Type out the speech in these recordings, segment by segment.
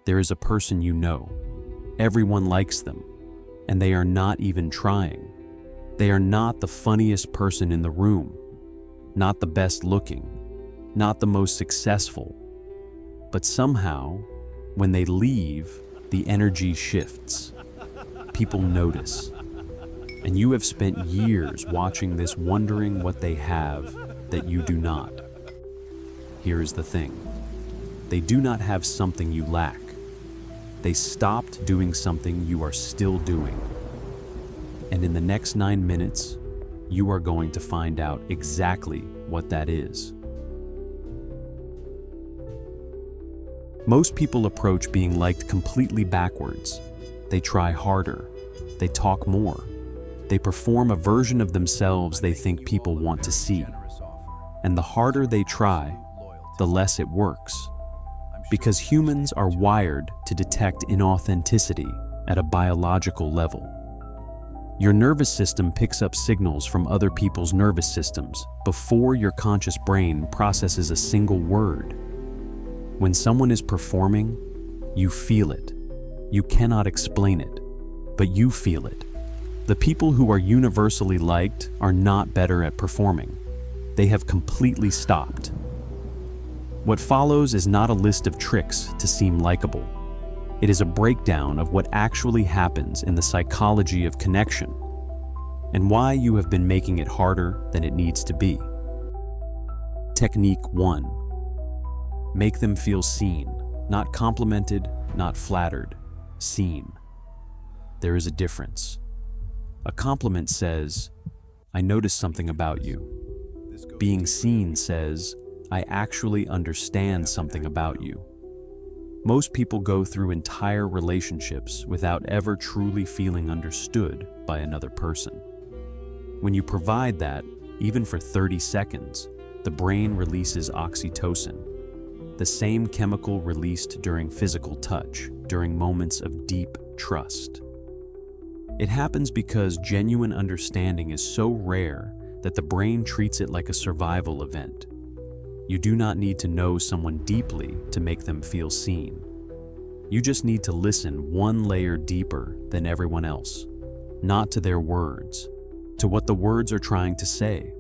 There is a person you know. Everyone likes them, and they are not even trying. They are not the funniest person in the room, not the best looking, not the most successful. But somehow, when they leave, the energy shifts. People notice. And you have spent years watching this, wondering what they have that you do not. Here is the thing. They do not have something you lack. They stopped doing something you are still doing. And in the next 9 minutes, you are going to find out exactly what that is. Most people approach being liked completely backwards. They try harder. They talk more. They perform a version of themselves they think people want to see. And the harder they try, the less it works. Because humans are wired to detect inauthenticity at a biological level. Your nervous system picks up signals from other people's nervous systems before your conscious brain processes a single word. When someone is performing, you feel it. You cannot explain it, but you feel it. The people who are universally liked are not better at performing. They have completely stopped. What follows is not a list of tricks to seem likable. It is a breakdown of what actually happens in the psychology of connection and why you have been making it harder than it needs to be. Technique 1. Make them feel seen, not complimented, not flattered, seen. There is a difference. A compliment says, "I noticed something about you." Being seen says, "I actually understand something about you." Most people go through entire relationships without ever truly feeling understood by another person. When you provide that, even for 30 seconds, the brain releases oxytocin, the same chemical released during physical touch, during moments of deep trust. It happens because genuine understanding is so rare that the brain treats it like a survival event. You do not need to know someone deeply to make them feel seen. You just need to listen one layer deeper than everyone else, not to their words, to what the words are trying to say.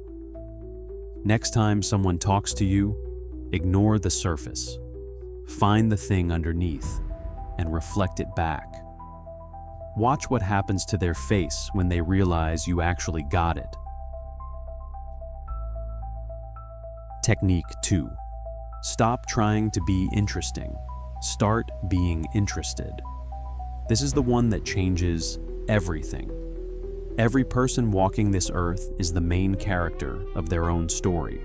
Next time someone talks to you, ignore the surface. Find the thing underneath and reflect it back. Watch what happens to their face when they realize you actually got it. Technique 2. Stop trying to be interesting. Start being interested. This is the one that changes everything. Every person walking this earth is the main character of their own story.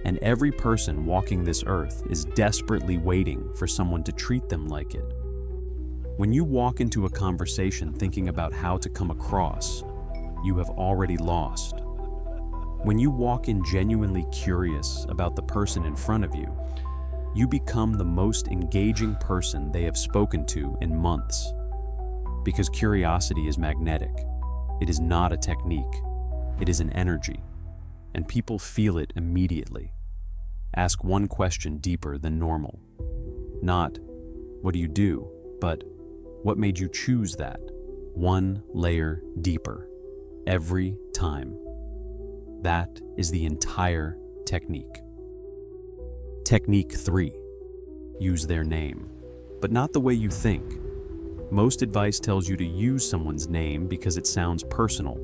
And every person walking this earth is desperately waiting for someone to treat them like it. When you walk into a conversation thinking about how to come across, you have already lost. When you walk in genuinely curious about the person in front of you, you become the most engaging person they have spoken to in months. Because curiosity is magnetic. It is not a technique. It is an energy. And people feel it immediately. Ask one question deeper than normal. Not, "What do you do?" but, "What made you choose that?" One layer deeper. Every time. That is the entire technique. Technique 3. Use their name, but not the way you think. Most advice tells you to use someone's name because it sounds personal.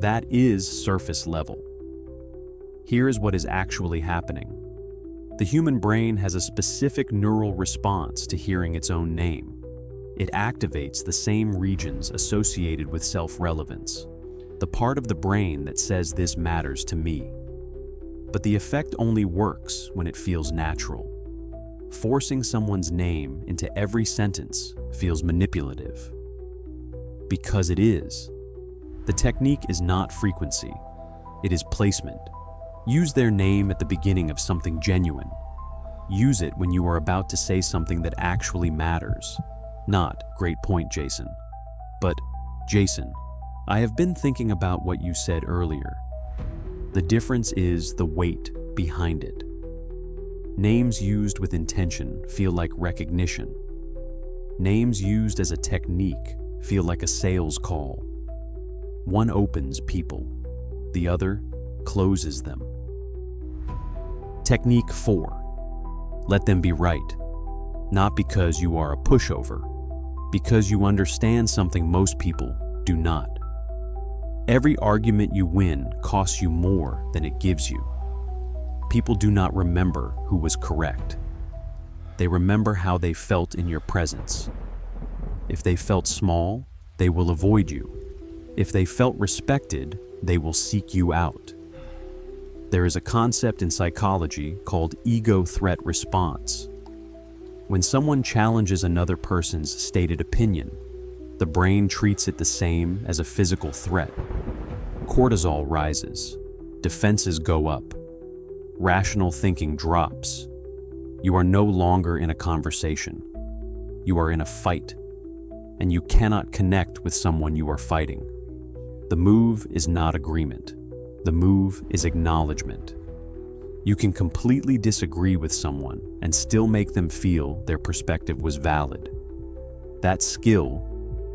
That is surface level. Here is what is actually happening. The human brain has a specific neural response to hearing its own name. It activates the same regions associated with self-relevance, the part of the brain that says this matters to me. But the effect only works when it feels natural. Forcing someone's name into every sentence feels manipulative. Because it is. The technique is not frequency, it is placement. Use their name at the beginning of something genuine. Use it when you are about to say something that actually matters. Not, "Great point, Jason," but, "Jason, I have been thinking about what you said earlier." The difference is the weight behind it. Names used with intention feel like recognition. Names used as a technique feel like a sales call. One opens people, the other closes them. Technique 4. Let them be right. Not because you are a pushover, because you understand something most people do not. Every argument you win costs you more than it gives you. People do not remember who was correct. They remember how they felt in your presence. If they felt small, they will avoid you. If they felt respected, they will seek you out. There is a concept in psychology called ego threat response. When someone challenges another person's stated opinion, the brain treats it the same as a physical threat. Cortisol rises, defenses go up, rational thinking drops. You are no longer in a conversation. You are in a fight, and you cannot connect with someone you are fighting. The move is not agreement. The move is acknowledgement. You can completely disagree with someone and still make them feel their perspective was valid. That skill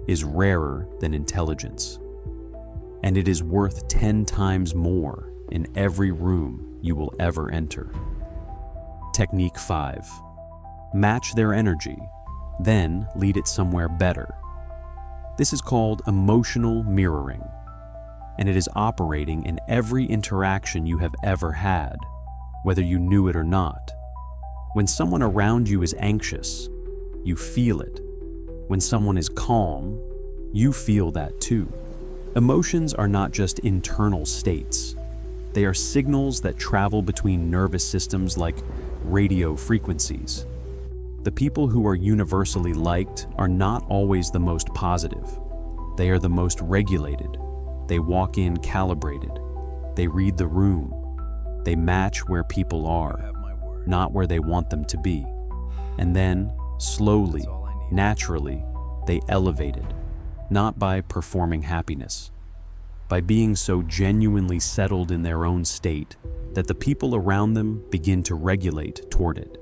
is rarer than intelligence, and it is worth 10 times more in every room you will ever enter. Technique 5. Match their energy, then lead it somewhere better. This is called emotional mirroring, and it is operating in every interaction you have ever had, whether you knew it or not. When someone around you is anxious, you feel it. When someone is calm, you feel that too. Emotions are not just internal states. They are signals that travel between nervous systems like radio frequencies. The people who are universally liked are not always the most positive. They are the most regulated. They walk in calibrated. They read the room. They match where people are, not where they want them to be. And then, slowly, naturally, they elevate it, not by performing happiness, by being so genuinely settled in their own state that the people around them begin to regulate toward it.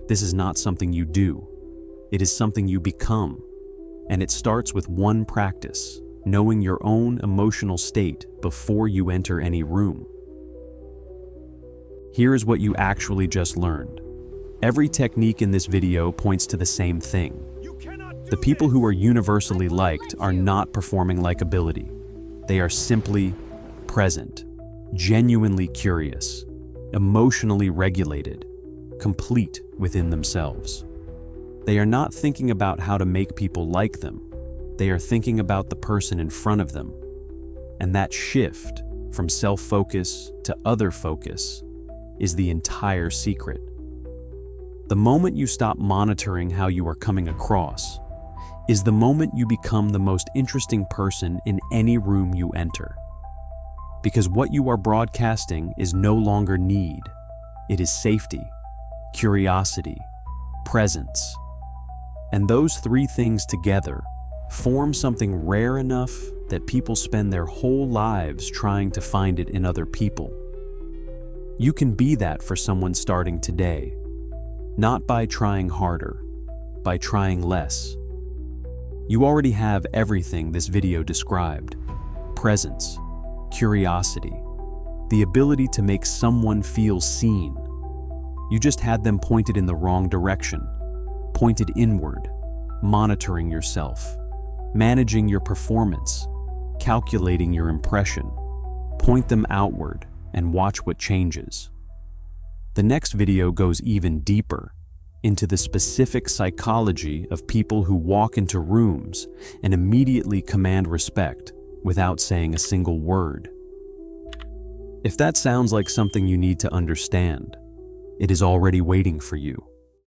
This is not something you do. It is something you become. And it starts with one practice, knowing your own emotional state before you enter any room. Here is what you actually just learned. Every technique in this video points to the same thing. The people who are universally liked are not performing likability. They are simply present, genuinely curious, emotionally regulated, complete within themselves. They are not thinking about how to make people like them. They are thinking about the person in front of them. And that shift from self-focus to other focus is the entire secret. The moment you stop monitoring how you are coming across is the moment you become the most interesting person in any room you enter. Because what you are broadcasting is no longer need. It is safety, curiosity, presence. And those three things together form something rare enough that people spend their whole lives trying to find it in other people. You can be that for someone starting today, not by trying harder, by trying less. You already have everything this video described: presence, curiosity, the ability to make someone feel seen. You just had them pointed in the wrong direction, pointed inward, monitoring yourself, managing your performance, calculating your impression. Point them outward and watch what changes. The next video goes even deeper into the specific psychology of people who walk into rooms and immediately command respect without saying a single word. If that sounds like something you need to understand, it is already waiting for you.